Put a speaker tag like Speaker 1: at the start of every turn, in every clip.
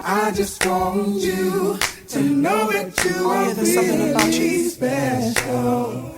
Speaker 1: I just want you to know that you are really special.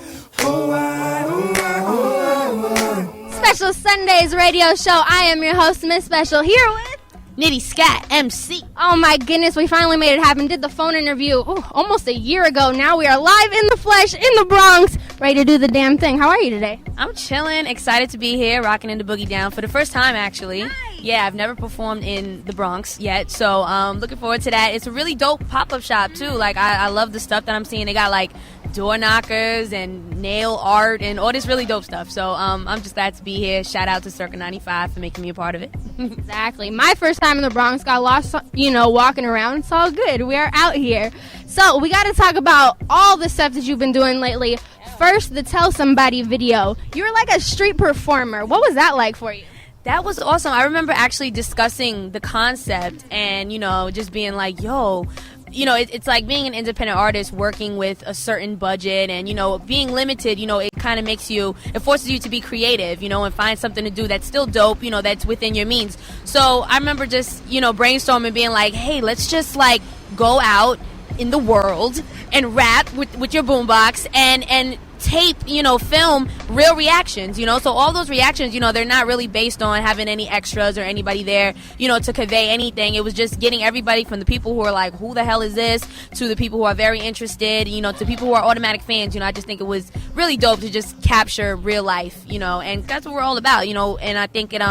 Speaker 2: Special Sundays radio show. I am your host, Miss Special, here with
Speaker 3: Nitty Scott, MC.
Speaker 2: Oh my goodness, we finally made it happen. Did the phone interview almost a year ago. Now we are live in the flesh in the Bronx, ready to do the damn thing. How are you today?
Speaker 3: I'm chilling, excited to be here, rocking in the boogie down for the first time, actually.
Speaker 2: Nice.
Speaker 3: Yeah, I've never performed in the Bronx yet, so looking forward to that. It's a really dope pop-up shop, too. Like, I love the stuff that I'm seeing. They got, like, door knockers and nail art and all this really dope stuff. So I'm just glad to be here. Shout out to Circa 95 for making me a part of it.
Speaker 2: Exactly. My first time in the Bronx, got lost, walking around. It's all good. We are out here. So we got to talk about all the stuff that you've been doing lately. First, the Tell Somebody video. You were like a street performer. What was that like for you?
Speaker 3: That was awesome. I remember actually discussing the concept and, just being like, yo, it's like being an independent artist working with a certain budget and, being limited, it kind of it forces you to be creative, and find something to do that's still dope, that's within your means. So I remember just, brainstorming, being like, hey, let's just like go out in the world and rap with your boombox and tape, film real reactions, so all those reactions, they're not really based on having any extras or anybody there, to convey anything. It was just getting everybody from the people who are like, who the hell is this, to the people who are very interested, to people who are automatic fans. I just think it was really dope to just capture real life, and that's what we're all about, and I think it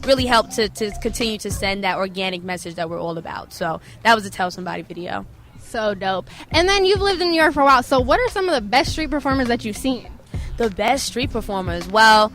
Speaker 3: really helped to continue to send that organic message that we're all about. So that was a Tell Somebody video.
Speaker 2: So dope. And then you've lived in New York for a while, so what are some of the best street performers that you've seen?
Speaker 3: The best street performers? Well,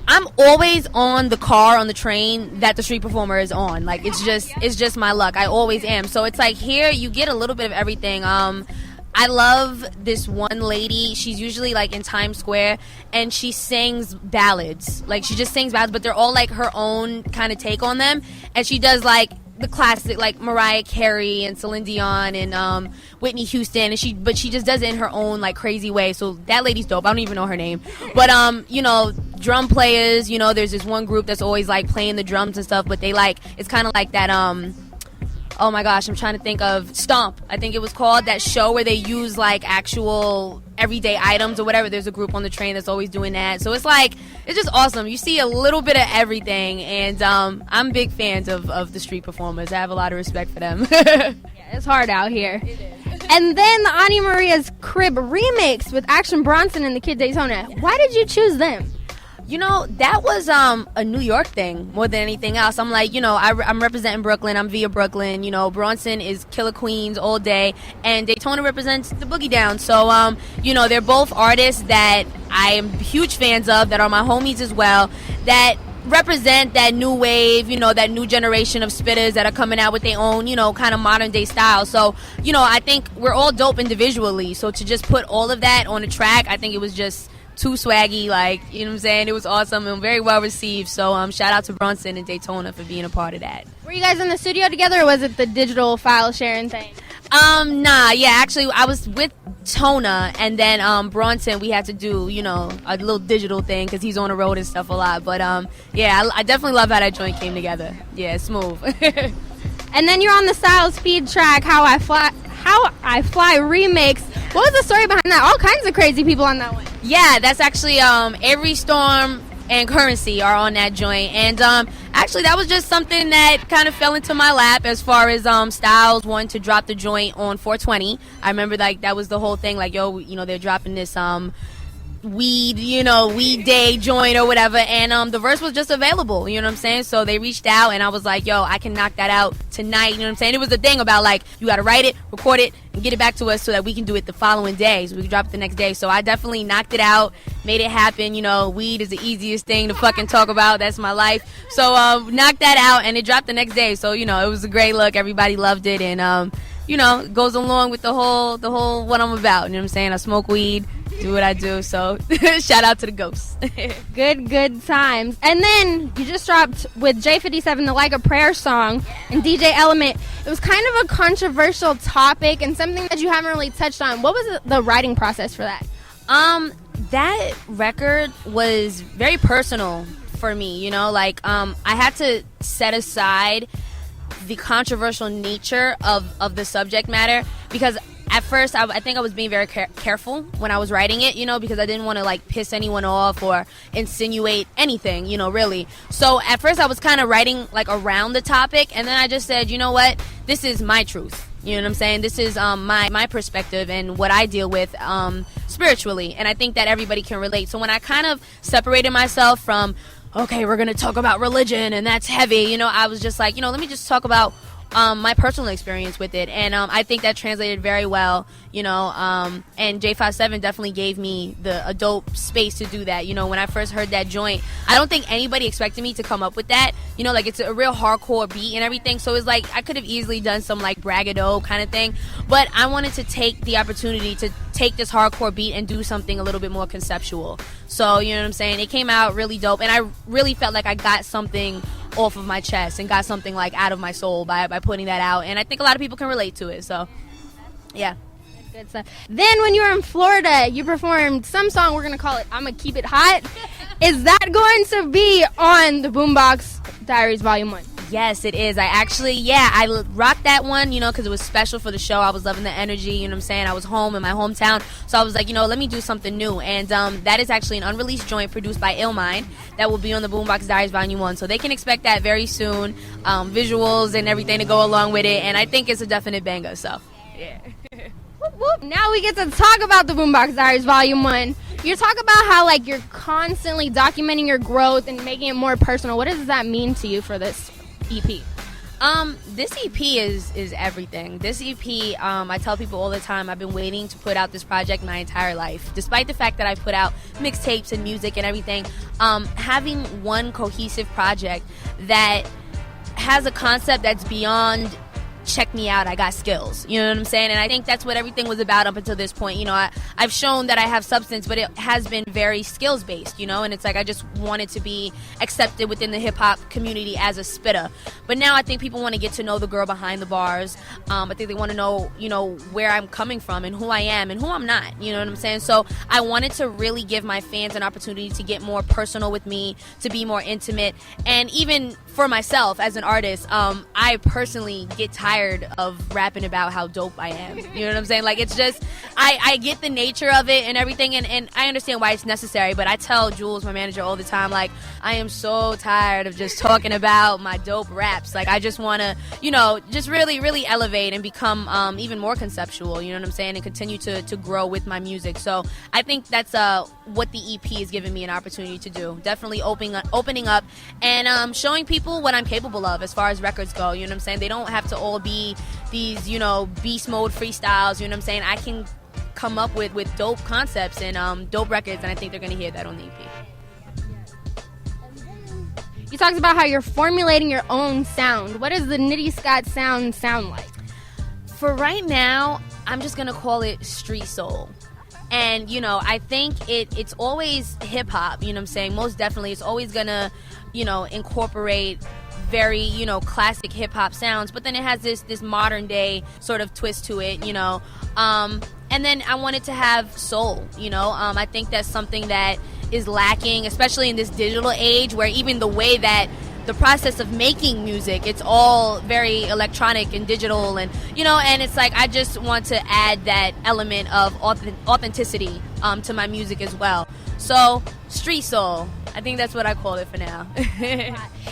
Speaker 3: I'm always on the car, on the train that the street performer is on. Like, it's just my luck. I always am. So it's like here you get a little bit of everything. I love this one lady. She's usually like in Times Square and she sings ballads. Like, she just sings ballads, but they're all like her own kind of take on them. And she does like the classic, like Mariah Carey and Celine Dion and Whitney Houston, and but she just does it in her own like crazy way. So that lady's dope. I don't even know her name, but drum players. There's this one group that's always like playing the drums and stuff, but they like, it's kind of like that. Oh my gosh, I'm trying to think of Stomp. I think it was called, that show where they use like actual everyday items or whatever. There's a group on the train that's always doing that. So it's like, it's just awesome. You see a little bit of everything, and I'm big fans of the street performers. I have a lot of respect for them.
Speaker 2: Yeah, it's hard out here. It is. And then the Auntie Maria's Crib remix with Action Bronson and the Kid Daytona. Why did you choose them?
Speaker 3: That was a New York thing more than anything else. I'm like, I'm representing Brooklyn. I'm via Brooklyn. Bronson is Killer Queens all day, and Daytona represents the boogie down. So, they're both artists that I am huge fans of, that are my homies as well, that represent that new wave, that new generation of spitters that are coming out with their own, kind of modern day style. So, I think we're all dope individually. So to just put all of that on a track, I think it was just too swaggy, like, what I'm saying? It was awesome and very well received. So shout out to Bronson and Daytona for being a part of that.
Speaker 2: Were you guys in the studio together, or was it the digital file sharing thing?
Speaker 3: Actually I was with Tona, and then Bronson, we had to do, a little digital thing because he's on the road and stuff a lot. But I definitely love how that joint came together. Yeah, smooth.
Speaker 2: And then you're on the Style Speed track, How I Fly remix. What was the story behind that? All kinds of crazy people on that one.
Speaker 3: Yeah, that's actually Avery Storm and Currency are on that joint, and actually that was just something that kind of fell into my lap as far as Styles wanting to drop the joint on 420. I remember like that was the whole thing, like, yo, they're dropping this weed day joint or whatever, and the verse was just available, what I'm saying? So they reached out, and I was like, yo, I can knock that out tonight, what I'm saying? It was the thing about like, you gotta write it, record it, and get it back to us so that we can do it the following day, so we can drop it the next day. So I definitely knocked it out, made it happen. Weed is the easiest thing to fucking talk about. That's my life. So knocked that out, and it dropped the next day. So it was a great look. Everybody loved it, and it goes along with the whole what I'm about. What I'm saying? I smoke weed, do what I do. So shout out to the ghosts.
Speaker 2: Good times. And then you just dropped with J57 the Like a Prayer song and DJ Element. It was kind of a controversial topic and something that you haven't really touched on. What was the writing process for that?
Speaker 3: That record was very personal for me. I had to set aside the controversial nature of the subject matter, because at first I think I was being very careful when I was writing it, because I didn't want to like piss anyone off or insinuate anything, really. So at first I was kind of writing like around the topic, and then I just said, you know what, this is my truth. You know what I'm saying? This is my perspective and what I deal with spiritually, and I think that everybody can relate. So when I kind of separated myself from, okay, we're going to talk about religion and that's heavy, I was just like, let me just talk about my personal experience with it, and I think that translated very well, and J57 definitely gave me a dope space to do that. When I first heard that joint, I don't think anybody expected me to come up with that, like it's a real hardcore beat and everything, so it's like I could have easily done some like bragado kind of thing, but I wanted to take the opportunity to take this hardcore beat and do something a little bit more conceptual. So, you know what I'm saying? It came out really dope, and I really felt like I got something off of my chest and got something like out of my soul by putting that out, and I think a lot of people can relate to it. So yeah,
Speaker 2: good stuff. Then when you were in Florida, you performed some song, we're gonna call it "I'ma Keep It Hot." Is that going to be on the Boombox Diaries Volume 1?
Speaker 3: Yes, it is. I rocked that one, because it was special for the show. I was loving the energy, you know what I'm saying? I was home in my hometown, so I was like, let me do something new. And that is actually an unreleased joint produced by Illmind that will be on the Boombox Diaries Volume 1. So they can expect that very soon, visuals and everything to go along with it. And I think it's a definite banger, so yeah.
Speaker 2: Whoop, whoop. Now we get to talk about the Boombox Diaries Volume 1. You talk about how like you're constantly documenting your growth and making it more personal. What does that mean to you for this EP?
Speaker 3: This EP is everything. This EP, I tell people all the time, I've been waiting to put out this project my entire life. Despite the fact that I put out mixtapes and music and everything, having one cohesive project that has a concept that's beyond check me out, I got skills, you know what I'm saying? And I think that's what everything was about up until this point. I've shown that I have substance, but it has been very skills based, and it's like I just wanted to be accepted within the hip hop community as a spitter. But now I think people want to get to know the girl behind the bars. I think they want to know, where I'm coming from and who I am and who I'm not, you know what I'm saying? So I wanted to really give my fans an opportunity to get more personal with me, to be more intimate, and even for myself as an artist, I personally get tired of rapping about how dope I am. You know what I'm saying? Like, it's just, I get the nature of it and everything, and I understand why it's necessary, but I tell Jules, my manager, all the time, like, I am so tired of just talking about my dope raps. Like, I just want to, just really, really elevate and become even more conceptual, you know what I'm saying, and continue to grow with my music. So I think that's what the EP is giving me an opportunity to do. Definitely opening up and showing people what I'm capable of as far as records go, you know what I'm saying? They don't have to all be these, beast mode freestyles, you know what I'm saying? I can come up with dope concepts and dope records, and I think they're going to hear that on the EP.
Speaker 2: You talked about how you're formulating your own sound. What does the Nitty Scott sound like?
Speaker 3: For right now, I'm just going to call it street soul. And, I think it's always hip-hop, you know what I'm saying? Most definitely, it's always going to, incorporate very, classic hip-hop sounds, but then it has this modern-day sort of twist to it, and then I wanted to have soul, I think that's something that is lacking, especially in this digital age, where even the way that the process of making music, it's all very electronic and digital, and and it's like I just want to add that element of authenticity to my music as well. So street soul, I think that's what I call it for now.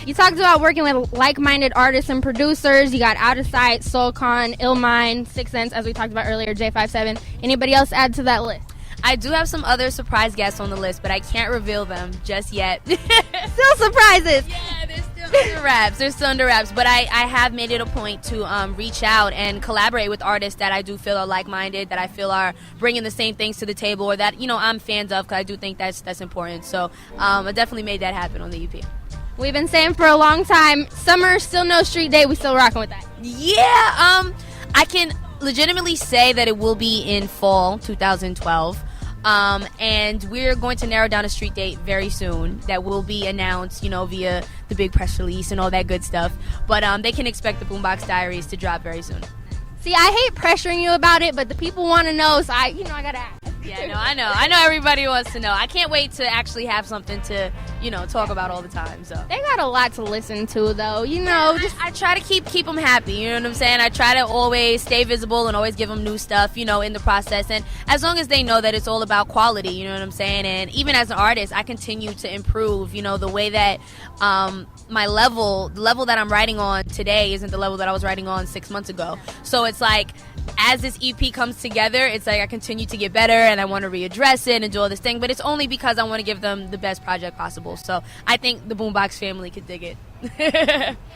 Speaker 2: You talked about working with like-minded artists and producers. You got Out of Sight, Soulcon, Illmind, 6 Sense, as we talked about earlier, J57. Anybody else add to that list?
Speaker 3: I do have some other surprise guests on the list, but I can't reveal them just yet.
Speaker 2: Still surprises.
Speaker 3: Yeah, they're still under wraps. They're still under wraps. But I have made it a point to reach out and collaborate with artists that I do feel are like-minded, that I feel are bringing the same things to the table, or that, I'm fans of, because I do think that's important. So I definitely made that happen on the EP.
Speaker 2: We've been saying for a long time, summer, still no street day. We still rocking with that.
Speaker 3: Yeah, I can legitimately say that it will be in fall 2012. And we're going to narrow down a street date very soon that will be announced, via the big press release and all that good stuff. But they can expect the Boombox Diaries to drop very soon.
Speaker 2: See, I hate pressuring you about it, but the people want to know, so I gotta ask.
Speaker 3: Yeah, no, I know everybody wants to know. I can't wait to actually have something to, talk about all the time. So
Speaker 2: They got a lot to listen to, though.
Speaker 3: I try to keep them happy. You know what I'm saying? I try to always stay visible and always give them new stuff, in the process. And as long as they know that it's all about quality, you know what I'm saying? And even as an artist, I continue to improve. The way that the level that I'm writing on today isn't the level that I was writing on 6 months ago. So it's like, as this EP comes together, it's like I continue to get better and I want to readdress it and do all this thing, but it's only because I want to give them the best project possible. So I think the Boombox family could dig it.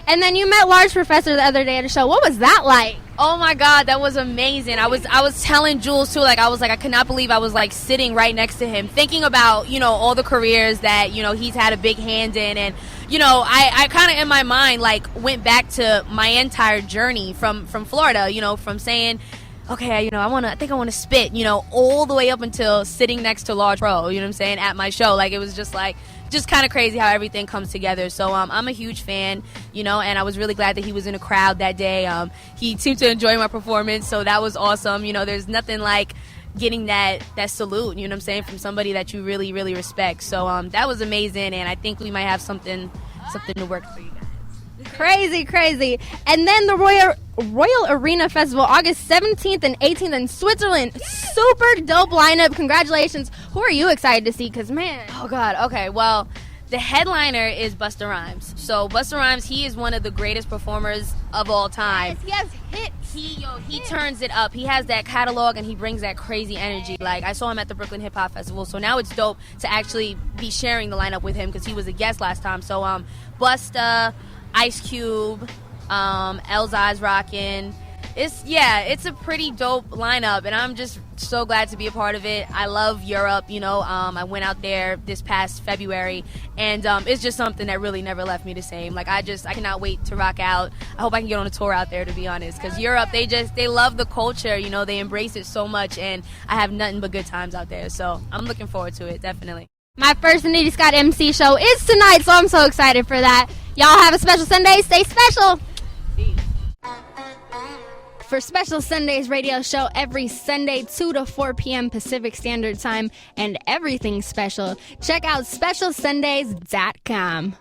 Speaker 2: And then you met Large Professor the other day at a show. What was that like?
Speaker 3: Oh my God, that was amazing. I was telling Jules too, I cannot believe I was sitting right next to him, thinking about, all the careers that, he's had a big hand in. And, I kind of in my mind, went back to my entire journey from Florida, from saying, okay, I think I want to spit, all the way up until sitting next to Large Pro, you know what I'm saying, at my show. It was just kind of crazy how everything comes together. So I'm a huge fan, and I was really glad that he was in a crowd that day. He seemed to enjoy my performance, so that was awesome. There's nothing like getting that salute, you know what I'm saying, from somebody that you really, really respect. So that was amazing, and I think we might have something to work for you guys.
Speaker 2: Crazy. And then the Royal Arena Festival, August 17th and 18th in Switzerland. Super dope lineup. Congratulations. Who are you excited to see? Because, man.
Speaker 3: Oh, God. Okay, well, the headliner is Busta Rhymes. So Busta Rhymes, he is one of the greatest performers of all time.
Speaker 2: Yes, he has hits.
Speaker 3: He turns it up. He has that catalog and he brings that crazy energy. I saw him at the Brooklyn Hip Hop Festival, so now it's dope to actually be sharing the lineup with him because he was a guest last time. So Busta, Ice Cube, Elzai's rockin'. It's a pretty dope lineup, and I'm just so glad to be a part of it. I love Europe, I went out there this past February, and it's just something that really never left me the same. I cannot wait to rock out. I hope I can get on a tour out there, to be honest, because Europe, they love the culture, they embrace it so much, and I have nothing but good times out there, so I'm looking forward to it, definitely.
Speaker 2: My first Nitty Scott MC show is tonight, so I'm so excited for that. Y'all have a special Sunday. Stay special. For Special Sundays radio show every Sunday 2 to 4 p.m. Pacific Standard Time and everything special, check out specialsundays.com.